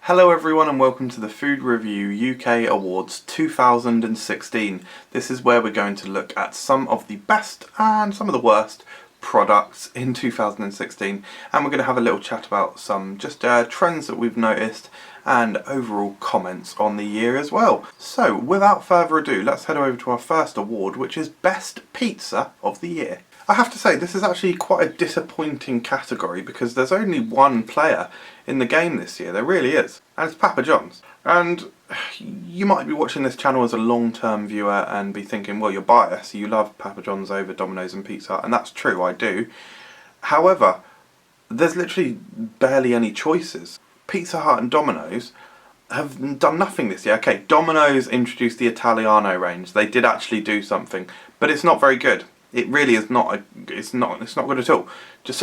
Hello everyone and welcome to the Food Review UK Awards 2016. This is where we're going to look at some of the best and some of the worst products in 2016, and we're going to have a little chat about some just trends that we've noticed and overall comments on the year as well. So without further ado, let's head over to our first award, which is Best Pizza of the Year. I have to say, this is actually quite a disappointing category because there's only one player in the game this year. There really is. And it's Papa John's. And you might be watching this channel as a long-term viewer and be thinking, well, you're biased. You love Papa John's over Domino's and Pizza Hut. And that's true, I do. However, there's literally barely any choices. Pizza Hut and Domino's have done nothing this year. Okay, Domino's introduced the Italiano range. They did actually do something, but it's not very good. It really is not. It's not good at all. Just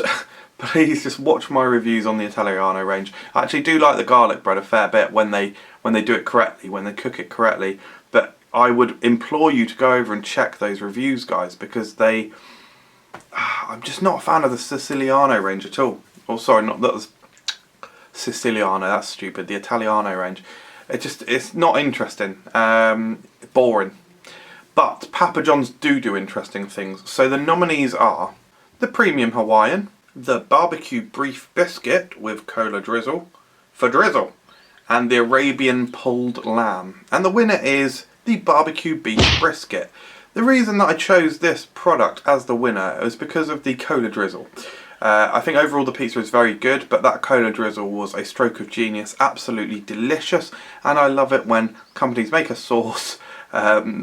please just watch my reviews on the Italiano range. I actually do like the garlic bread a fair bit when they do it correctly, when they cook it correctly. But I would implore you to go over and check those reviews, guys, because I'm just not a fan of the Siciliano range at all. Oh, sorry, not that was Siciliano. That's stupid. The Italiano range. It's not interesting. Boring. But Papa John's do interesting things. So the nominees are the Premium Hawaiian, the Barbecue Beef Biscuit with Cola Drizzle, for drizzle, and the Arabian Pulled Lamb. And the winner is the Barbecue Beef Brisket. The reason that I chose this product as the winner was because of the Cola Drizzle. I think overall the pizza is very good, but that Cola Drizzle was a stroke of genius, absolutely delicious, and I love it when companies make a sauce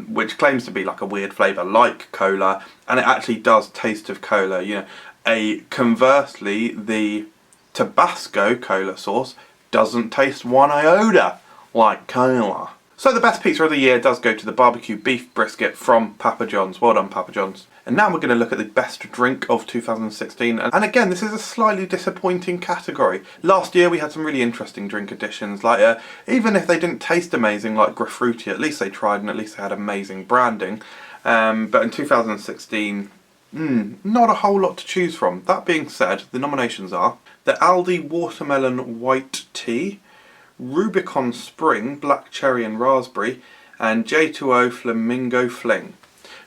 which claims to be like a weird flavour like cola, and it actually does taste of cola. You know, conversely, the Tabasco cola sauce doesn't taste one iota like cola. So the best pizza of the year does go to the Barbecue Beef Brisket from Papa John's. Well done, Papa John's. And now we're going to look at the best drink of 2016. And again, this is a slightly disappointing category. Last year we had some really interesting drink additions, like even if they didn't taste amazing like Grafrutti, at least they tried and at least they had amazing branding. But in 2016, not a whole lot to choose from. That being said, the nominations are the Aldi Watermelon White Tea, Rubicon Spring Black Cherry and Raspberry, and J2O Flamingo Fling.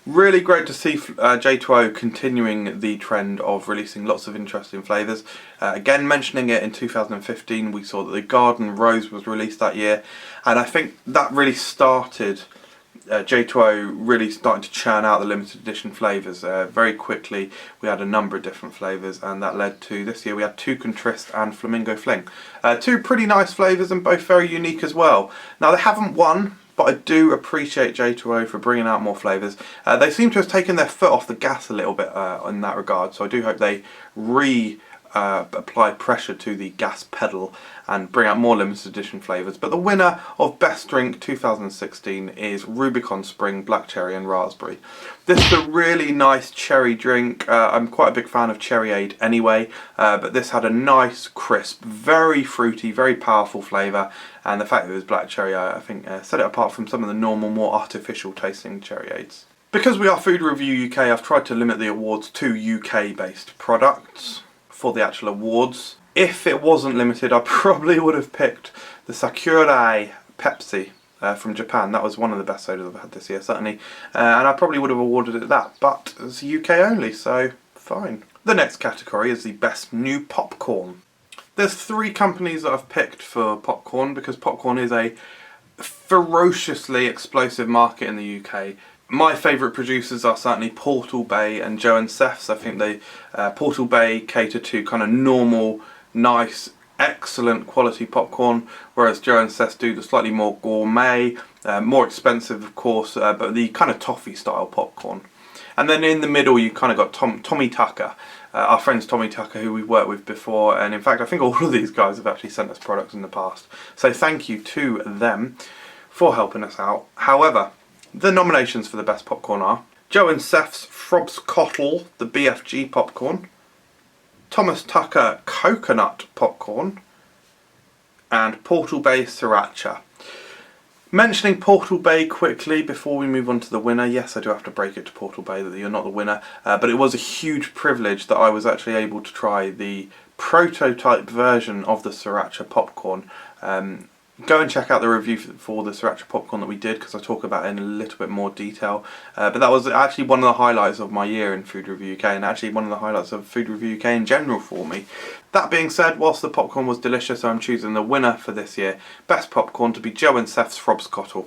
Really great to see J2O continuing the trend of releasing lots of interesting flavours. Again, mentioning it in 2015, we saw that the Garden Rose was released that year, and I think that really started J2O really starting to churn out the limited edition flavours. Very quickly we had a number of different flavours, and that led to this year we had Toucan Trist and Flamingo Fling. Two pretty nice flavours and both very unique as well. Now they haven't won, but I do appreciate J2O for bringing out more flavours. They seem to have taken their foot off the gas a little bit in that regard, so I do hope they apply pressure to the gas pedal and bring out more limited edition flavours. But the winner of Best Drink 2016 is Rubicon Spring Black Cherry and Raspberry. This is a really nice cherry drink. I'm quite a big fan of Cherryade anyway, but this had a nice, crisp, very fruity, very powerful flavour, and the fact that it was black cherry, I think, set it apart from some of the normal, more artificial tasting Cherryades. Because we are Food Review UK, I've tried to limit the awards to UK based products for the actual awards. If it wasn't limited, I probably would have picked the Sakurai Pepsi from Japan. That was one of the best sodas I've had this year, certainly, and I probably would have awarded it that, but it's UK only, so fine. The next category is the best new popcorn. There's three companies that I've picked for popcorn because popcorn is a ferociously explosive market in the UK. My favourite producers are certainly Portal Bay and Joe and Seth's. I think Portal Bay cater to kind of normal, nice, excellent quality popcorn, whereas Joe and Seth's do the slightly more gourmet, more expensive of course, but the kind of toffee style popcorn. And then in the middle you kind of got Tommy Tucker, our friends Tommy Tucker, who we've worked with before, and in fact I think all of these guys have actually sent us products in the past. So thank you to them for helping us out. However, the nominations for the best popcorn are Joe and Seth's Frob's Cottle, the BFG popcorn, Thomas Tucker Coconut popcorn, and Portal Bay Sriracha. Mentioning Portal Bay quickly before we move on to the winner. Yes, I do have to break it to Portal Bay that you're not the winner, but it was a huge privilege that I was actually able to try the prototype version of the sriracha popcorn. Go and check out the review for the sriracha popcorn that we did, because I talk about it in a little bit more detail. But that was actually one of the highlights of my year in Food Review UK, and actually one of the highlights of Food Review UK in general for me. That being said, whilst the popcorn was delicious, I'm choosing the winner for this year, best popcorn, to be Joe and Seth's Frobscottle.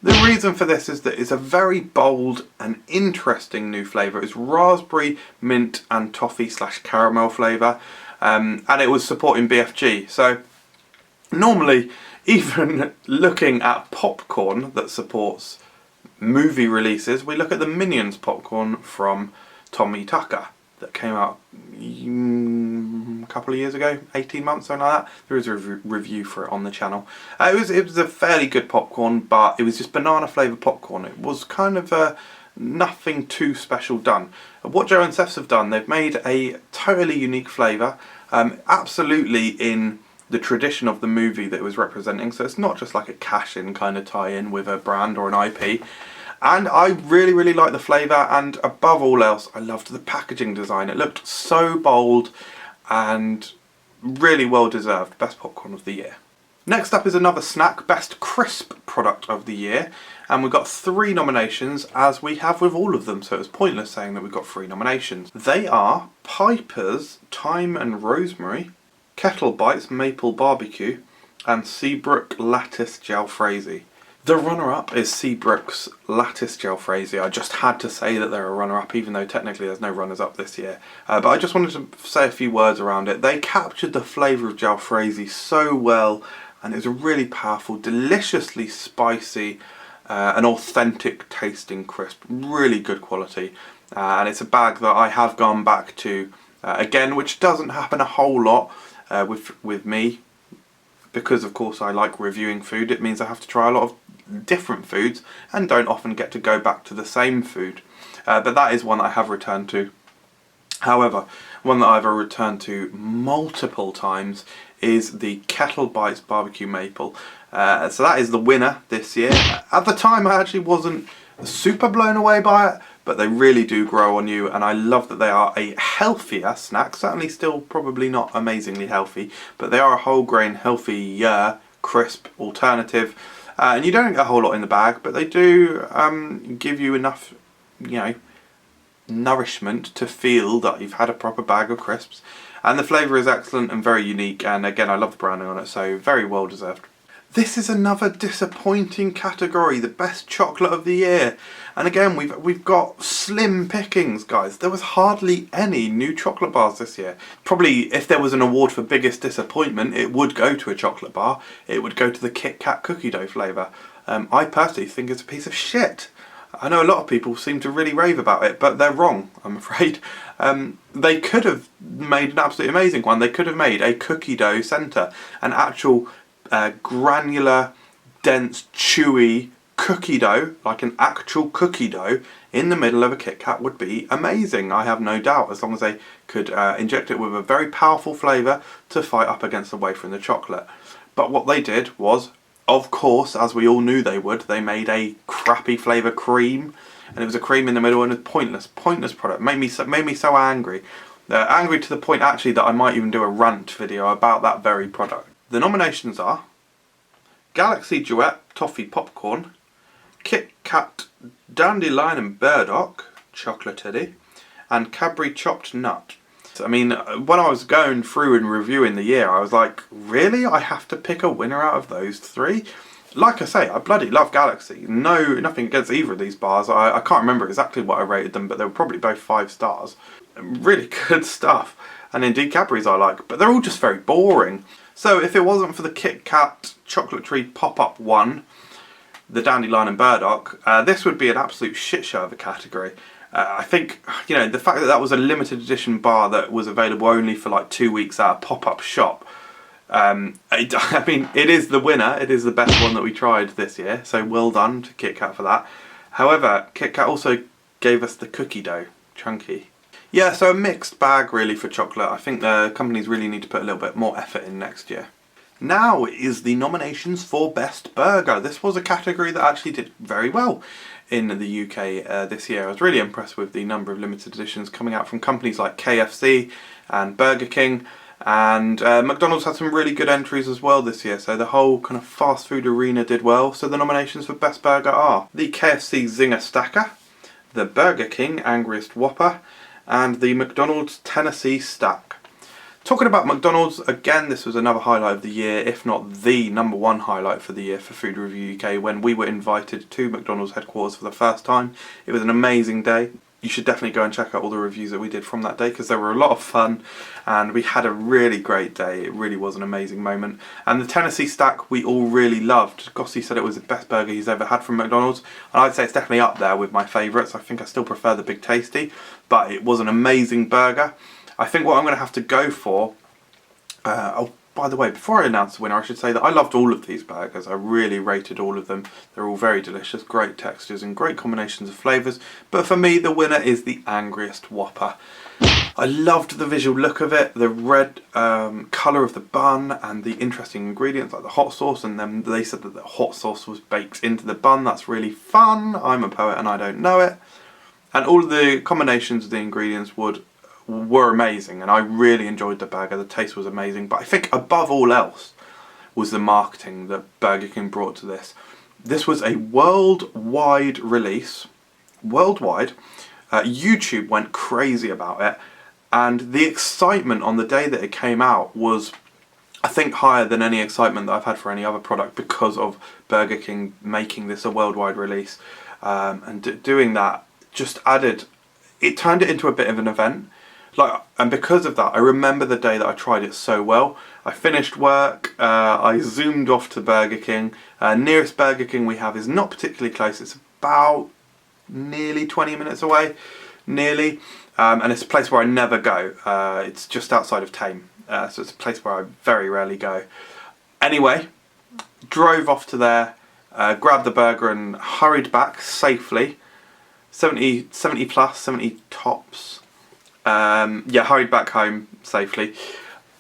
The reason for this is that it's a very bold and interesting new flavour. It's raspberry, mint and toffee / caramel flavour, and it was supporting BFG. So normally, even looking at popcorn that supports movie releases, we look at the Minions popcorn from Tommy Tucker that came out a couple of years ago, 18 months, something like that. There is a review for it on the channel. It was a fairly good popcorn, but it was just banana flavoured popcorn. It was kind of nothing too special done. What Joe and Seth's have done, they've made a totally unique flavour, absolutely in the tradition of the movie that it was representing. So it's not just like a cash-in kind of tie-in with a brand or an IP. And I really like the flavour, and above all else, I loved the packaging design. It looked so bold and really well deserved. Best popcorn of the year. Next up is another snack, best crisp product of the year. And we've got 3 nominations, as we have with all of them, so it's pointless saying that we've got 3 nominations. They are Piper's Thyme and Rosemary, Kettle Bites Maple Barbecue, and Seabrook Lattice Jalfrezi. The runner-up is Seabrook's Lattice Jalfrezi. I just had to say that they're a runner-up, even though technically there's no runners-up this year. But I just wanted to say a few words around it. They captured the flavour of Jalfrezi so well, and it's a really powerful, deliciously spicy, and authentic tasting crisp. Really good quality. And it's a bag that I have gone back to again, which doesn't happen a whole lot with me, because of course I like reviewing food. It means I have to try a lot of different foods and don't often get to go back to the same food, but that is one that I have returned to. However, one that I've returned to multiple times is the Kettle Bites Barbecue Maple. So that is the winner this year. At the time I actually wasn't super blown away by it, but they really do grow on you, and I love that they are a healthier snack. Certainly still probably not amazingly healthy, but they are a whole grain, healthier, crisp alternative. And you don't get a whole lot in the bag, but they do give you enough, nourishment to feel that you've had a proper bag of crisps. And the flavour is excellent and very unique, and again I love the branding on it, so very well deserved. This is another disappointing category, the best chocolate of the year. And again, we've got slim pickings, guys. There was hardly any new chocolate bars this year. Probably if there was an award for biggest disappointment, it would go to a chocolate bar. It would go to the Kit Kat cookie dough flavour. I personally think it's a piece of shit. I know a lot of people seem to really rave about it, but they're wrong, I'm afraid. They could have made an absolutely amazing one. They could have made a cookie dough centre, an actual granular, dense, chewy cookie dough, like an actual cookie dough in the middle of a Kit Kat would be amazing, I have no doubt, as long as they could inject it with a very powerful flavour to fight up against the wafer and the chocolate. But what they did was, of course, as we all knew they would, they made a crappy flavour cream, and it was a cream in the middle, and a pointless product. Made me so angry. Angry to the point actually that I might even do a rant video about that very product. The nominations are Galaxy Duet Toffee Popcorn, Kit Kat Dandelion and Burdock Chocolate Teddy, and Cadbury Chopped Nut. I mean, when I was going through and reviewing the year, I was like, really? I have to pick a winner out of those 3? Like I say, I bloody love Galaxy. Nothing against either of these bars. I can't remember exactly what I rated them, but they were probably both 5 stars. Really good stuff. And indeed Cadbury's I like, but they're all just very boring. So if it wasn't for the Kit Kat Chocolate Tree Pop-Up one, the Dandelion and Burdock, this would be an absolute shit show of a category. I think, the fact that that was a limited edition bar that was available only for like 2 weeks at a pop-up shop, I mean, it is the winner, it is the best one that we tried this year, so well done to Kit Kat for that. However, Kit Kat also gave us the cookie dough, chunky. Yeah, so a mixed bag really for chocolate. I think the companies really need to put a little bit more effort in next year. Now is the nominations for Best Burger. This was a category that actually did very well in the UK this year. I was really impressed with the number of limited editions coming out from companies like KFC and Burger King. And McDonald's had some really good entries as well this year, so the whole kind of fast food arena did well. So the nominations for Best Burger are the KFC Zinger Stacker, the Burger King Angriest Whopper, and the McDonald's Tennessee Stack. Talking about McDonald's, again, this was another highlight of the year, if not the #1 highlight for the year for Food Review UK, when we were invited to McDonald's headquarters for the first time. It was an amazing day. You should definitely go and check out all the reviews that we did from that day, because they were a lot of fun and we had a really great day. It really was an amazing moment. And the Tennessee Stack we all really loved. Gossy said it was the best burger he's ever had from McDonald's, and I'd say it's definitely up there with my favourites. I think I still prefer the Big Tasty, but it was an amazing burger. I think what I'm going to have to go for... oh, by the way, before I announce the winner, I should say that I loved all of these burgers. I really rated all of them. They're all very delicious, great textures and great combinations of flavours. But for me, the winner is the Angriest Whopper. I loved the visual look of it, the red colour of the bun and the interesting ingredients like the hot sauce, and then they said that the hot sauce was baked into the bun. That's really fun. I'm a poet and I don't know it. And all of the combinations of the ingredients were amazing, and I really enjoyed the burger. The taste was amazing, but I think above all else was the marketing that Burger King brought to this. This was a worldwide release. Worldwide. YouTube went crazy about it, and the excitement on the day that it came out was, I think, higher than any excitement that I've had for any other product, because of Burger King making this a worldwide release. And doing that just it turned it into a bit of an event. And because of that, I remember the day that I tried it so well. I finished work, I zoomed off to Burger King. Nearest Burger King we have is not particularly close. It's about nearly 20 minutes away, nearly. And it's a place where I never go. It's just outside of Tame, so it's a place where I very rarely go. Anyway, drove off to there, grabbed the burger and hurried back safely. 70 plus, 70 tops. Yeah, hurried back home safely.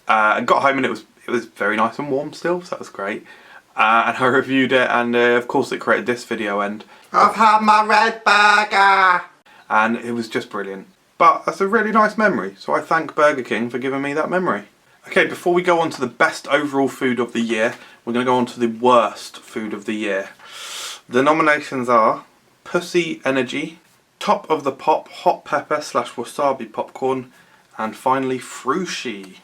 Got home and it was very nice and warm still, so that was great. And I reviewed it, and of course it created this video end. I've had my red burger! And it was just brilliant. But that's a really nice memory, so I thank Burger King for giving me that memory. Okay, before we go on to the best overall food of the year, we're going to go on to the worst food of the year. The nominations are Pussy Energy, Top of the Pop Hot Pepper / Wasabi Popcorn, and finally Frushi.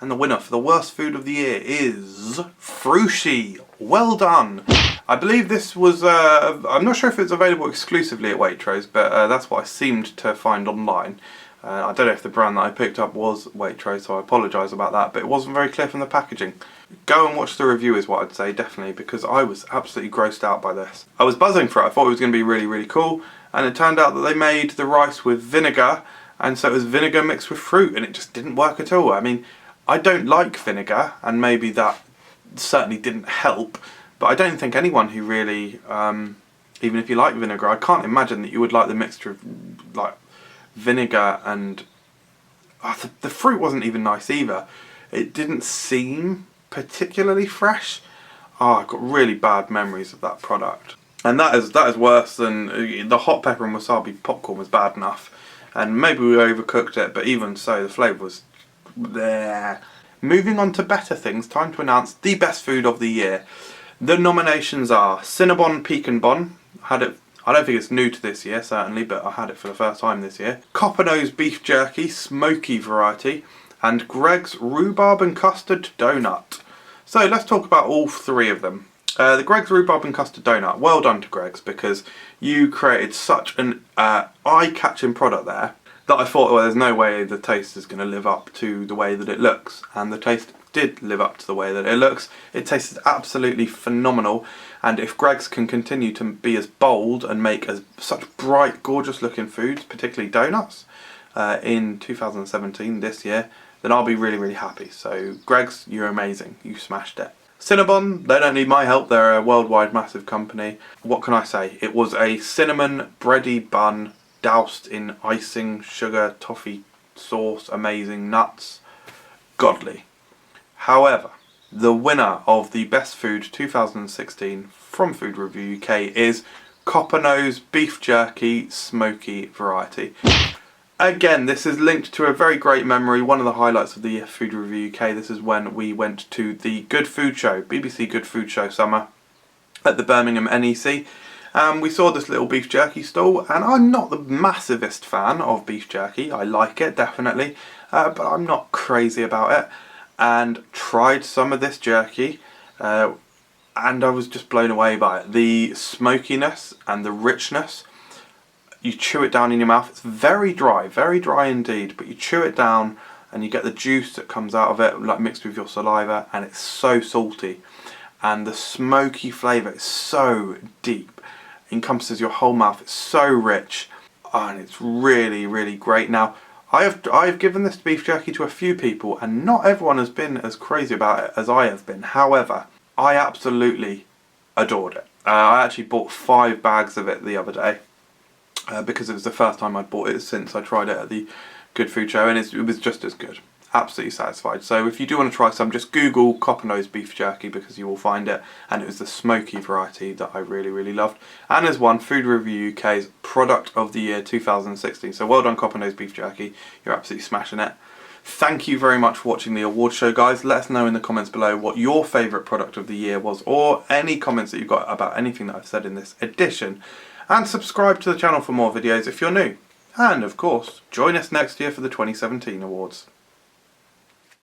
And the winner for the worst food of the year is Frushi. Well done. I believe this was, I'm not sure if it's available exclusively at Waitrose, but that's what I seemed to find online. I don't know if the brand that I picked up was Waitrose, so I apologise about that, but it wasn't very clear from the packaging. Go and watch the review is what I'd say, definitely, because I was absolutely grossed out by this. I was buzzing for it. I thought it was going to be really, really cool, and it turned out that they made the rice with vinegar, and so it was vinegar mixed with fruit, and it just didn't work at all. I mean, I don't like vinegar, and maybe that certainly didn't help, but I don't think anyone who really, even if you like vinegar, I can't imagine that you would like the mixture of like vinegar and the fruit wasn't even nice either. It didn't seem particularly fresh. I got really bad memories of that product, and that is worse than the hot pepper and wasabi popcorn was bad enough, and maybe we overcooked it, but even so the flavour was there. Moving on to better things, time to announce the best food of the year. The nominations are Cinnabon Pecan Bon. Had it. I don't think it's new to this year, certainly, but I had it for the first time this year. Copperno's Beef Jerky, smoky variety, and Greg's Rhubarb and Custard Donut. So let's talk about all three of them. The Greg's Rhubarb and Custard Donut, well done to Greg's, because you created such an eye-catching product there that I thought, well, there's no way the taste is going to live up to the way that it looks. And the taste did live up to the way that it looks. It tasted absolutely phenomenal. And if Greg's can continue to be as bold and make such bright, gorgeous looking foods, particularly donuts, in 2017, this year, then I'll be really, really happy. So Greg's, you're amazing. You smashed it. Cinnabon, they don't need my help. They're a worldwide massive company. What can I say? It was a cinnamon bready bun doused in icing, sugar, toffee sauce, amazing, nuts. Godly. However, the winner of the Best Food 2016 from Food Review UK is Copperno's Beef Jerky Smoky Variety. Again, this is linked to a very great memory, one of the highlights of the year Food Review UK. This is when we went to the Good Food Show, BBC Good Food Show Summer, at the Birmingham NEC. We saw this little beef jerky stall, and I'm not the massivest fan of beef jerky. I like it, definitely, but I'm not crazy about it. And tried some of this jerky, and I was just blown away by it. The smokiness and the richness. You chew it down in your mouth. It's very dry indeed, but you chew it down and you get the juice that comes out of it, like mixed with your saliva, and it's so salty. And the smoky flavour is so deep. It encompasses your whole mouth. It's so rich, and it's really, really great. Now, I've given this beef jerky to a few people, and not everyone has been as crazy about it as I have been. However, I absolutely adored it. I actually bought 5 bags of it the other day. Because it was the first time I'd bought it since I tried it at the Good Food Show, and it was just as good. Absolutely satisfied. So if you do want to try some, just Google Copper Nose beef jerky because you will find it, and it was the smoky variety that I really, really loved, and has won Food Review UK's Product of the Year 2016. So well done, Copper Nose beef jerky. You're absolutely smashing it. Thank you very much for watching the award show, guys. Let us know in the comments below what your favourite product of the year was, or any comments that you've got about anything that I've said in this edition. And subscribe to the channel for more videos if you're new. And of course, join us next year for the 2017 awards.